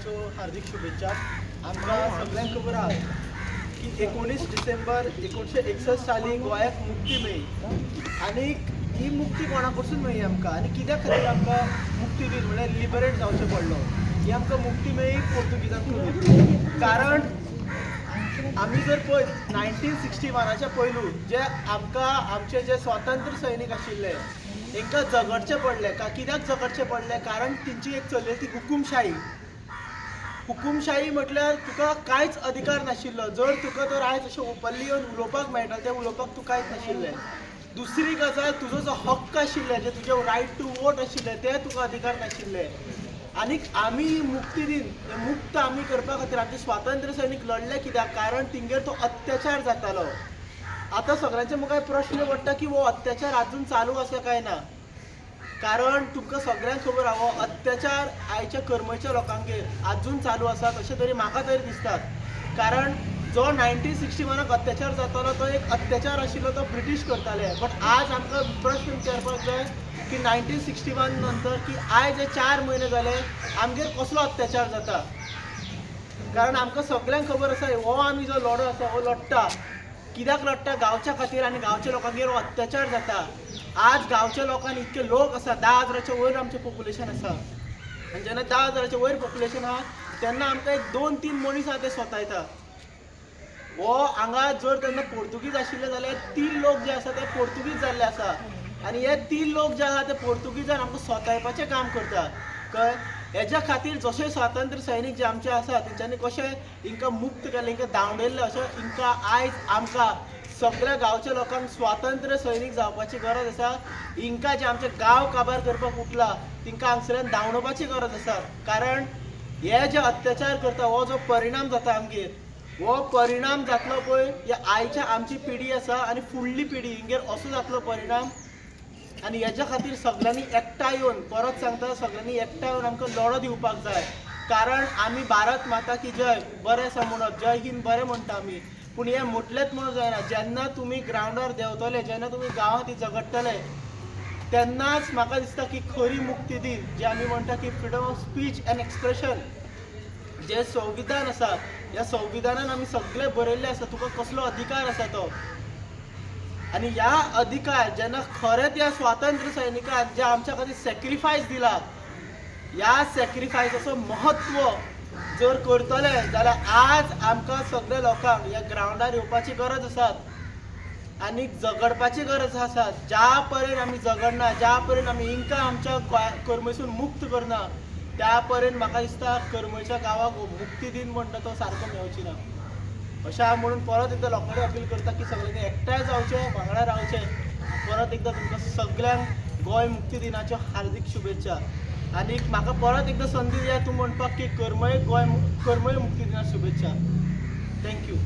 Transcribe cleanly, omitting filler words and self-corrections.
दिनाच्यो हार्दिक शुभेच्छा। आमकां सगळ्यांक खबर आहा की 19 डिसेंबर 1961 साली गोंयाक मुक्ती मेळ्ळी आनी ही मुक्ती कोणा कडसून मेळ्ळी आमकां आनी कित्या खातीर आमकां मुक्ती दीन म्हळ्यार लिबरेट जावचें पडलो। ही आमकां मुक्ती मेळ्ळी पोर्तुगीजां कडून। कारण आमी जर पळयत 1961च्या पयलू जे आमकां आमचे जे स्वातंत्र्य सैनीक आशिल्ले तांकां झगडचें पडलें। कित्याक झगडचें पडलें? कारण तेंची एक चल्ली ती हुकुमशाही। हुकुमशाही म्हटल्यार तुका कांयच अधिकार नाशिल्लो। जर तुका तर आयज अशें ओपनली येवन उलोवपाक मेळटालें तें उलोवपाक तुका कांयच नाशिल्लें। दुसरी गजाल तुजो जो हक्क आशिल्ले जे तुजे रायट टू वोट आशिल्ले ते तुका अधिकार नाशिल्ले। आनीक आमी मुक्ती दीन मुक्त आमी करपा खातीर आमचे स्वातंत्र्य सैनीक लढले। कित्याक? कारण तिंगेर तो अत्याचार जातालो। आतां सगळ्यांचे मुखार प्रश्न पडटा की हो अत्याचार आजून चालू आसा काय ना। कारण तुमकां सगळ्यांक खबर आहा हो अत्याचार आयच्या कर्मच्या लोकांगेर आजून चालू आसा अशें तरी म्हाका तरी दिसता। कारण जो 1961 अत्याचार जातालो तो एक अत्याचार आशिल्लो तो ब्रिटीश करताले। बट आज आमकां प्रश्न विचारपाक जाय की 1961 नंतर की आयज जे 4 म्हयने जाले आमगेर कसलो अत्याचार जाता। कारण आमकां सगळ्यांक खबर आसा हो आमी जो लढो आसा हो लढटा कित्याक लढटा? गांवच्या खातीर आनी गांवच्या लोकांगेर हो अत्याचार जाता। आज गांवच्या लोकांनी इतके लोक आसा 10,000च्या वयर आमचें पॉप्युलेशन आसा आनी जेन्ना 10,000च्या वयर पॉप्युलेशन आहा तेन्ना आमकां एक 2-3 मनीस आहा ते स्वतायता। हो हांगा जर तेन्ना पोर्तुगीज आशिल्ले जाल्यार 3 लोक जे आसा ते पोर्तुगीज जाल्ले आसा आनी हे 3 लोक जे आहा ते पोर्तुगीजान आमकां स्वतायपाचें काम करता कळ्ळें। हेज्या खातीर जशे स्वातंत्र्य सैनीक जे आमचे आसा तेंच्यांनी कशें हिंकां मुक्त केलें हिंकां धांवडयल्लें अशें हिंकां आयज आमकां सगळ्या गांवच्या लोकांक स्वातंत्र्य सैनीक जावपाची गरज आसा। हिंकां जे आमचे गांव काबार करपाक उठला तिंकां हांगसरल्यान धांवडोवपाची गरज आसा। कारण हे जे अत्याचार करता हो जो परिणाम जाता आमगेर हो परिणाम जातलो पळय ह्या आयच्या आमची पिढी आसा आनी फुडली पिढी हिंगेर असो जातलो परिणाम। आनी हेज्या खातीर सगळ्यांनी एकठांय येवन परत सांगता सगळ्यांनी एकठांय येवन आमकां लढो दिवपाक जाय। कारण आमी भारत माता की जय बरें आसा म्हणत जय हिंद बरें म्हणटा आमी पूण हें म्हटलेंच म्हणून जायना। जेन्ना तुमी ग्रावंडार देंवतले जेन्ना तुमी गांवांत झगडटले तेन्नाच म्हाका दिसता की खरी मुक्ती दीन जे आमी म्हणटा की freedom of speech end expression जे संविधान आसा ह्या संविधानान आमी सगळे बरयल्ले आसा तुका कसलो अधिकार आसा तो। आनी ह्या अधिकार जेन्ना खरें त्या स्वातंत्र्य सैनिकान जे आमच्या खातीर सॅक्रिफायस दिला ह्या सॅक्रिफायसाचो महत्व जर करतले जाल्यार आज आमकां सगळ्या लोकांक ह्या ग्रावंडार येवपाची गरज आसा आनी झगडपाची गरज आसा। ज्या पर्यंत आमी झगडना ज्या पर्यंत आमी हिंकां आमच्या कर्मेसून मुक्त करना त्या पर्यंत म्हाका दिसता कर्मच्या गांवाक मुक्ती दीन म्हणटा तो सारको मेळची ना। अशें म्हणून परत एकदां लोकांनी अपील करता की सगळ्यांनी एकठांय जावचें वांगडा रावचें। परत एकदां तुमकां सगळ्यांक गोंय मुक्ती दिनाच्यो हार्दिक शुभेच्छा। आनी म्हाका परत एकदां संदी दिया तूं म्हणपाक की कर्मय मुक्ती दिनाच्यो शुभेच्छा। थँक्यू।